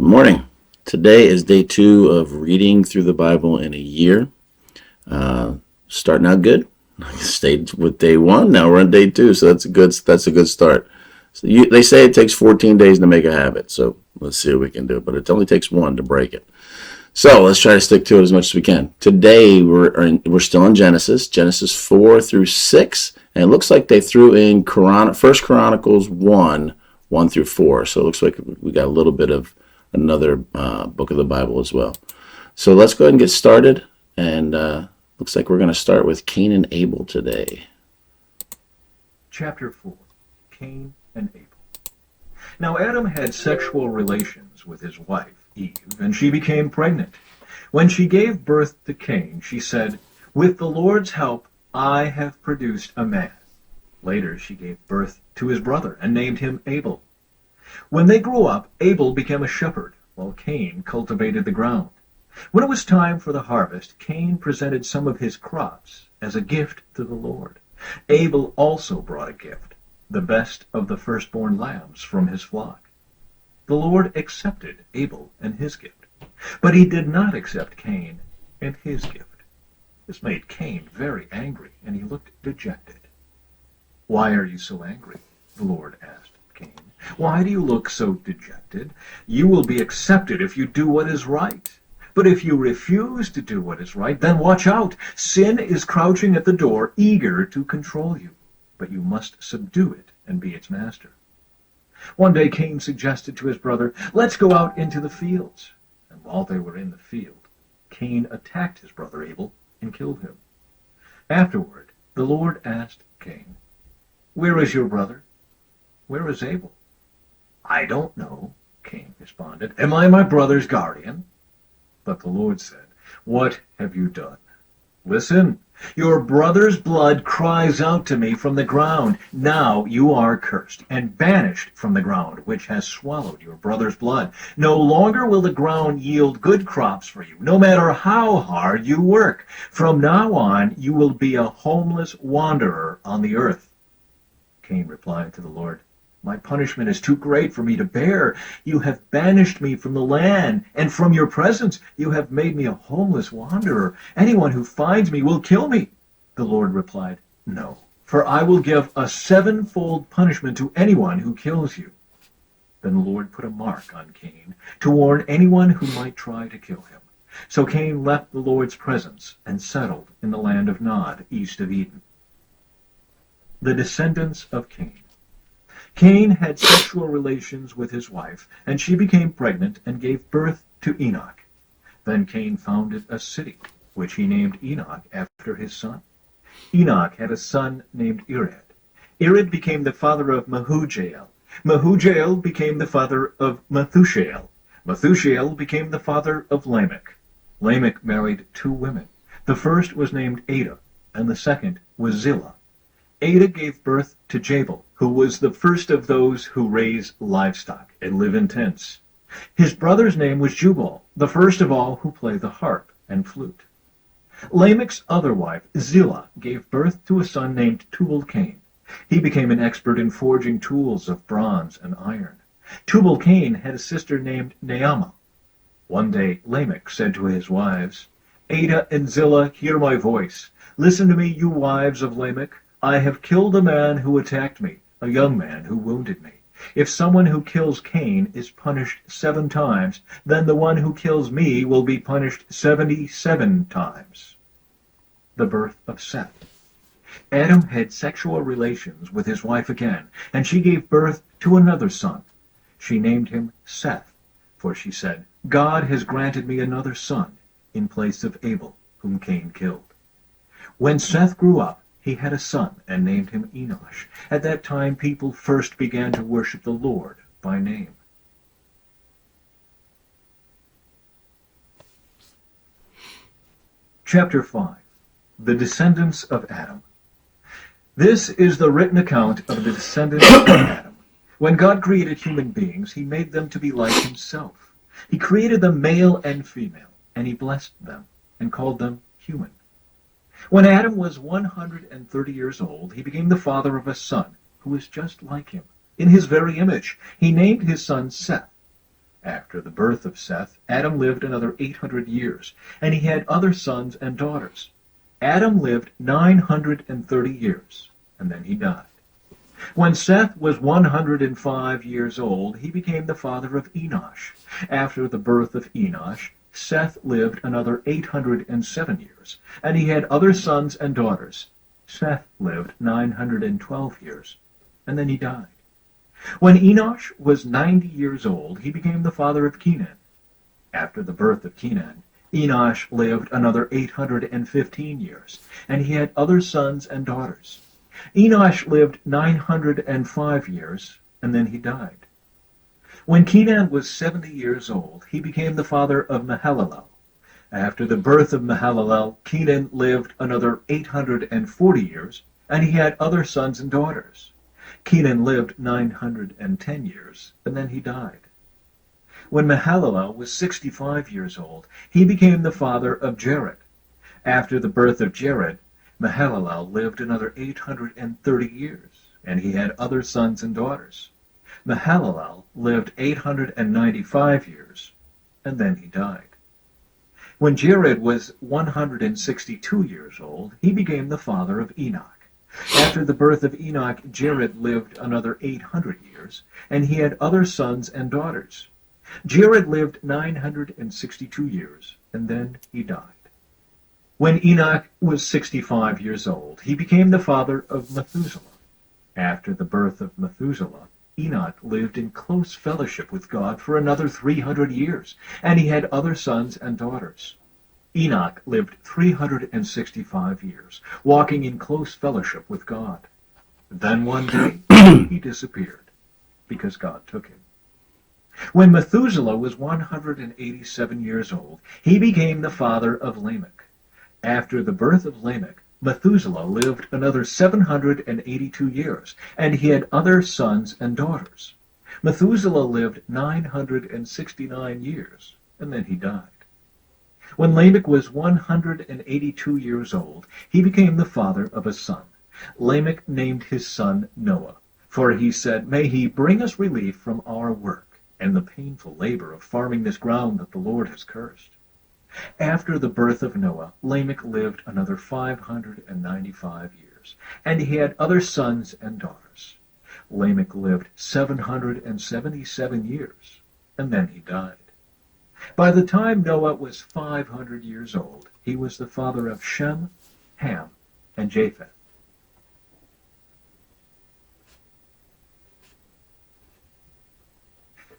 morning. Today is day 2 of reading through the Bible in a year. Starting out good. I stayed with day 1. Now we're on day 2, so that's a good start. So they say it takes 14 days to make a habit, so let's see what we can do. But it only takes 1 to break it. So let's try to stick to it as much as we can. Today we're still in Genesis 4 through 6, and it looks like they threw in First Chronicles 1 through 4. So it looks like we got a little bit of another book of the Bible as well. So let's go ahead and get started. And looks like we're going to start with Cain and Abel today. Chapter 4, Cain and Abel. Now Adam had sexual relations with his wife, Eve, and she became pregnant. When she gave birth to Cain, she said, "With the Lord's help, I have produced a man." Later she gave birth to his brother and named him Abel. When they grew up, Abel became a shepherd, while Cain cultivated the ground. When it was time for the harvest, Cain presented some of his crops as a gift to the Lord. Abel also brought a gift, the best of the firstborn lambs from his flock. The Lord accepted Abel and his gift, but he did not accept Cain and his gift. This made Cain very angry, and he looked dejected. "Why are you so angry?" the Lord asked Cain. "Why do you look so dejected? You will be accepted if you do what is right. But if you refuse to do what is right, then watch out. Sin is crouching at the door, eager to control you. But you must subdue it and be its master." One day Cain suggested to his brother, "Let's go out into the fields." And while they were in the field, Cain attacked his brother Abel and killed him. Afterward, the Lord asked Cain, "Where is your brother? Where is Abel?" "I don't know," Cain responded. "Am I my brother's guardian?" But the Lord said, "What have you done? Listen, your brother's blood cries out to me from the ground. Now you are cursed and banished from the ground, which has swallowed your brother's blood. No longer will the ground yield good crops for you, no matter how hard you work. From now on, you will be a homeless wanderer on the earth." Cain replied to the Lord, "My punishment is too great for me to bear. You have banished me from the land, and from your presence you have made me a homeless wanderer. Anyone who finds me will kill me." The Lord replied, "No, for I will give a 7-fold punishment to anyone who kills you." Then the Lord put a mark on Cain to warn anyone who might try to kill him. So Cain left the Lord's presence and settled in the land of Nod, east of Eden. The descendants of Cain. Cain had sexual relations with his wife, and she became pregnant and gave birth to Enoch. Then Cain founded a city, which he named Enoch after his son. Enoch had a son named Irad. Irad became the father of Mehujael. Mehujael became the father of Methushael. Methushael became the father of Lamech. Lamech married 2 women. The first was named Ada, and the second was Zillah. Ada gave birth to Jabal, who was the first of those who raise livestock and live in tents. His brother's name was Jubal, the first of all who play the harp and flute. Lamech's other wife, Zillah, gave birth to a son named Tubal-Cain. He became an expert in forging tools of bronze and iron. Tubal-Cain had a sister named Naamah. One day Lamech said to his wives, "Ada and Zillah, hear my voice. Listen to me, you wives of Lamech. I have killed a man who attacked me, a young man who wounded me. If someone who kills Cain is punished 7 times, then the one who kills me will be punished 77 times. The birth of Seth. Adam had sexual relations with his wife again, and she gave birth to another son. She named him Seth, for she said, "God has granted me another son in place of Abel, whom Cain killed." When Seth grew up, he had a son and named him Enosh. At that time, people first began to worship the Lord by name. Chapter 5. The Descendants of Adam. This is the written account of the descendants of Adam. When God created human beings, he made them to be like himself. He created them male and female, and he blessed them and called them human. When Adam was 130 years old, he became the father of a son who was just like him, in his very image. He named his son Seth. After After the birth of Seth, Adam lived another 800 years, and he had other sons and daughters. Adam lived 930 years, and then he died. When Seth was 105 years old, he became the father of Enosh. After the birth of Enosh, Seth lived another 807 years, and he had other sons and daughters. Seth lived 912 years, and then he died. When Enosh was 90 years old, he became the father of Kenan. After the birth of Kenan, Enosh lived another 815 years, and he had other sons and daughters. Enosh lived 905 years, and then he died. When Kenan was 70 years old, he became the father of Mahalalel. After the birth of Mahalalel, Kenan lived another 840 years, and he had other sons and daughters. Kenan lived 910 years, and then he died. When Mahalalel was 65 years old, he became the father of Jared. After the birth of Jared, Mahalalel lived another 830 years, and he had other sons and daughters. Mahalalel lived 895 years, and then he died. When Jared was 162 years old, he became the father of Enoch. After the birth of Enoch, Jared lived another 800 years, and he had other sons and daughters. Jared lived 962 years, and then he died. When Enoch was 65 years old, he became the father of Methuselah. After the birth of Methuselah, Enoch lived in close fellowship with God for another 300 years, and he had other sons and daughters. Enoch lived 365 years, walking in close fellowship with God. Then one day, he disappeared, because God took him. When Methuselah was 187 years old, he became the father of Lamech. After the birth of Lamech, Methuselah lived another 782 years, and he had other sons and daughters. Methuselah lived 969 years, and then he died. When Lamech was 182 years old, he became the father of a son. Lamech named his son Noah, for he said, "May he bring us relief from our work and the painful labor of farming this ground that the Lord has cursed." After the birth of Noah, Lamech lived another 595 years, and he had other sons and daughters. Lamech lived 777 years, and then he died. By the time Noah was 500 years old, he was the father of Shem, Ham, and Japheth.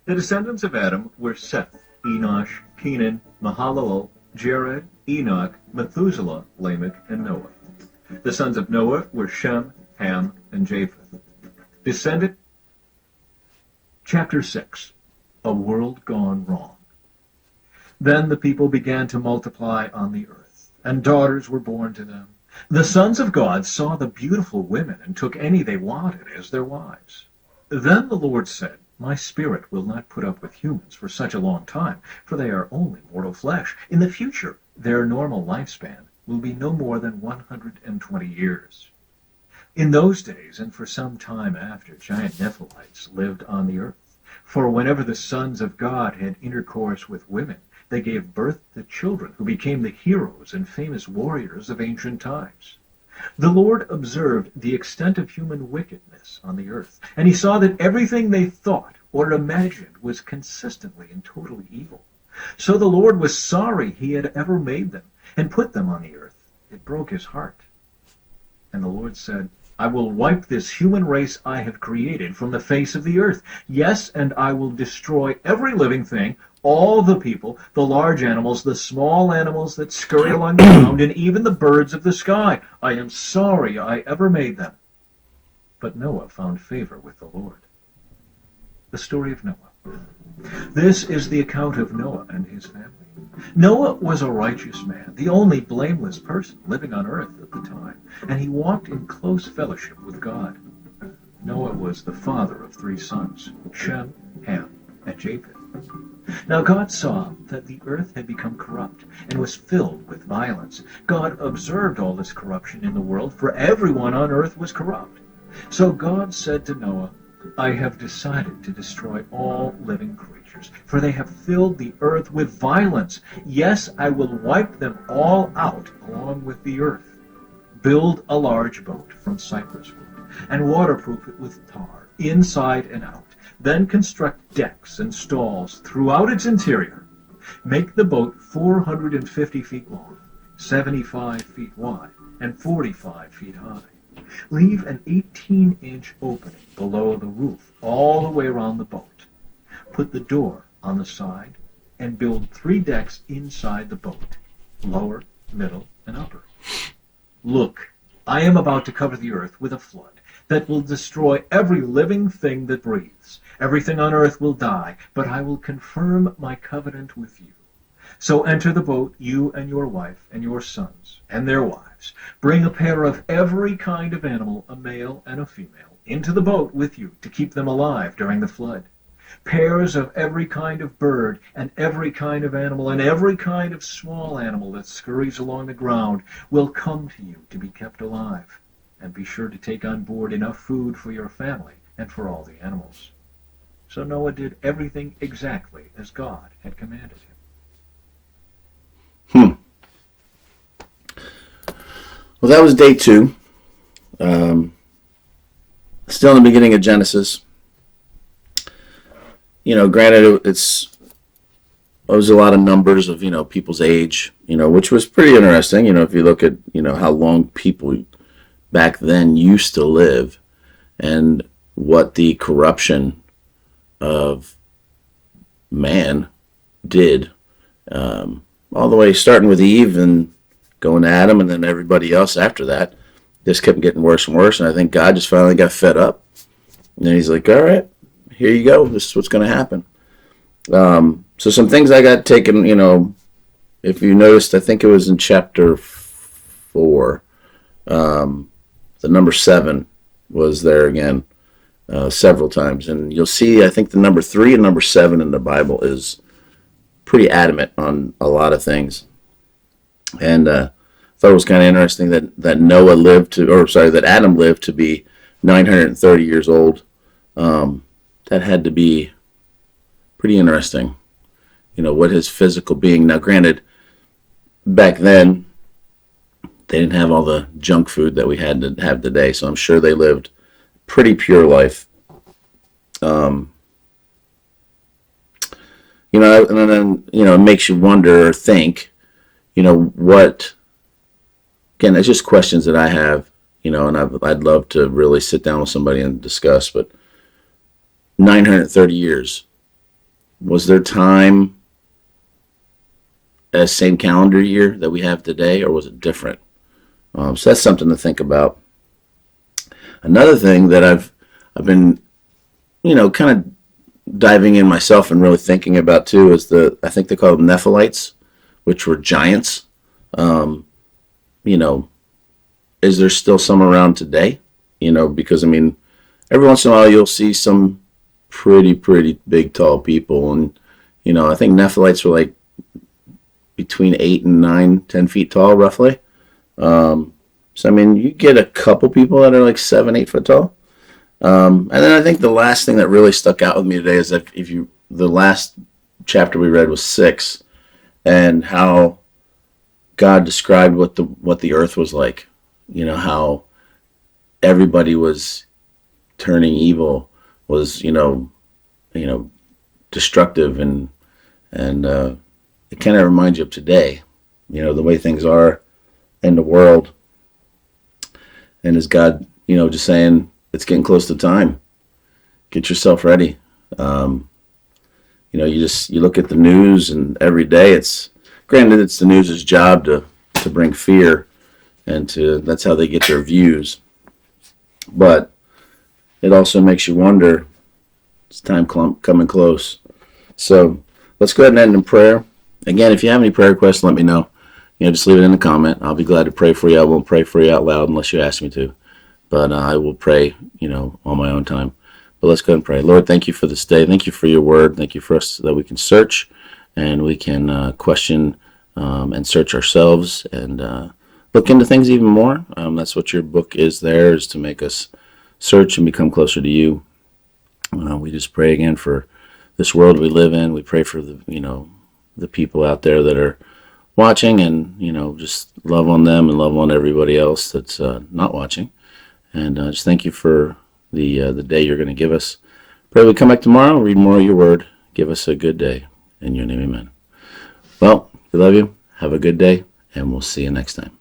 The descendants of Adam were Seth, Enosh, Kenan, Mahalalel, Jared, Enoch, Methuselah, Lamech, and Noah. The sons of Noah were Shem, Ham, and Japheth. Descendant. Chapter 6. A World Gone Wrong. Then the people began to multiply on the earth, and daughters were born to them. The sons of God saw the beautiful women and took any they wanted as their wives. Then the Lord said, "My spirit will not put up with humans for such a long time, for they are only mortal flesh. In the future, their normal lifespan will be no more than 120 years. In those days, and for some time after, giant Nephilites lived on the earth. For whenever the sons of God had intercourse with women, they gave birth to children who became the heroes and famous warriors of ancient times. The Lord observed the extent of human wickedness on the earth, and he saw that everything they thought or imagined was consistently and totally evil. So the Lord was sorry he had ever made them and put them on the earth. It broke his heart. And the Lord said, "I will wipe this human race I have created from the face of the earth. Yes, and I will destroy every living thing, all the people, the large animals, the small animals that scurry along the ground, and even the birds of the sky. I am sorry I ever made them." But Noah found favor with the Lord. The story of Noah. This is the account of Noah and his family. Noah was a righteous man, the only blameless person living on earth at the time, and he walked in close fellowship with God. Noah was the father of 3 sons, Shem, Ham, and Japheth. Now God saw that the earth had become corrupt and was filled with violence. God observed all this corruption in the world, for everyone on earth was corrupt. So God said to Noah, I have decided to destroy all living creatures, for they have filled the earth with violence. Yes, I will wipe them all out along with the earth. Build a large boat from cypress wood and waterproof it with tar, inside and out. Then construct decks and stalls throughout its interior. Make the boat 450 feet long, 75 feet wide, and 45 feet high. Leave an 18-inch opening below the roof all the way around the boat. Put the door on the side and build 3 decks inside the boat, lower, middle, and upper. Look, I am about to cover the earth with a flood that will destroy every living thing that breathes. Everything on earth will die, but I will confirm my covenant with you. So enter the boat, you and your wife and your sons and their wives. Bring a pair of every kind of animal, a male and a female, into the boat with you to keep them alive during the flood. Pairs of every kind of bird and every kind of animal and every kind of small animal that scurries along the ground will come to you to be kept alive. And be sure to take on board enough food for your family and for all the animals. So Noah did everything exactly as God had commanded him. Well, that was day 2. Still in the beginning of Genesis. Granted, it was a lot of numbers of, people's age, which was pretty interesting. If you look at, how long people back then used to live and what the corruption of man did, all the way starting with Eve and going to Adam and then everybody else after that. This kept getting worse and worse, and I think God just finally got fed up. And then he's like, all right, here you go. This is what's going to happen. So some things I got taken, if you noticed, I think it was in chapter 4, the number 7 was there again several times. And you'll see, I think the number 3 and number 7 in the Bible is pretty adamant on a lot of things. And I thought it was kind of interesting that that Adam lived to be 930 years old. That had to be pretty interesting, what his physical being. Now, granted, back then, they didn't have all the junk food that we had to have today, so I'm sure they lived pretty pure life. And then, it makes you wonder or think, what, again, it's just questions that I have, and I'd love to really sit down with somebody and discuss, but 930 years, was there time as same calendar year that we have today, or was it different? So that's something to think about. Another thing that I've been, kind of diving in myself and really thinking about too is I think they call them Nephilites, which were giants. Is there still some around today? Because every once in a while you'll see some pretty big, tall people, and I think Nephilites were like between 8 and 9, 10 feet tall, roughly. So you get a couple people that are like 7, 8 foot tall. And then I think the last thing that really stuck out with me today is that the last chapter we read was 6, and how God described what the earth was like. How everybody was turning evil, was destructive, and it kind of reminds you of today, the way things are in the world. And is God, just saying it's getting close to time. Get yourself ready. You look at the news, and every day it's the news's job to bring fear, and that's how they get their views. But it also makes you wonder, it's time coming close. So let's go ahead and end in prayer. Again, if you have any prayer requests, let me know. Just leave it in the comment. I'll be glad to pray for you. I won't pray for you out loud unless you ask me to. But I will pray, on my own time. But let's go ahead and pray. Lord, thank you for this day. Thank you for your word. Thank you for us that we can search and we can question and search ourselves and look into things even more. That's what your book is there, is to make us search and become closer to you. We just pray again for this world we live in. We pray for the people out there that are watching, and just love on them and love on everybody else that's not watching. And just thank you for the day you're going to give us. Pray we come back tomorrow, read more of your word. Give us a good day. In your name, amen. Well, we love you. Have a good day, and we'll see you next time.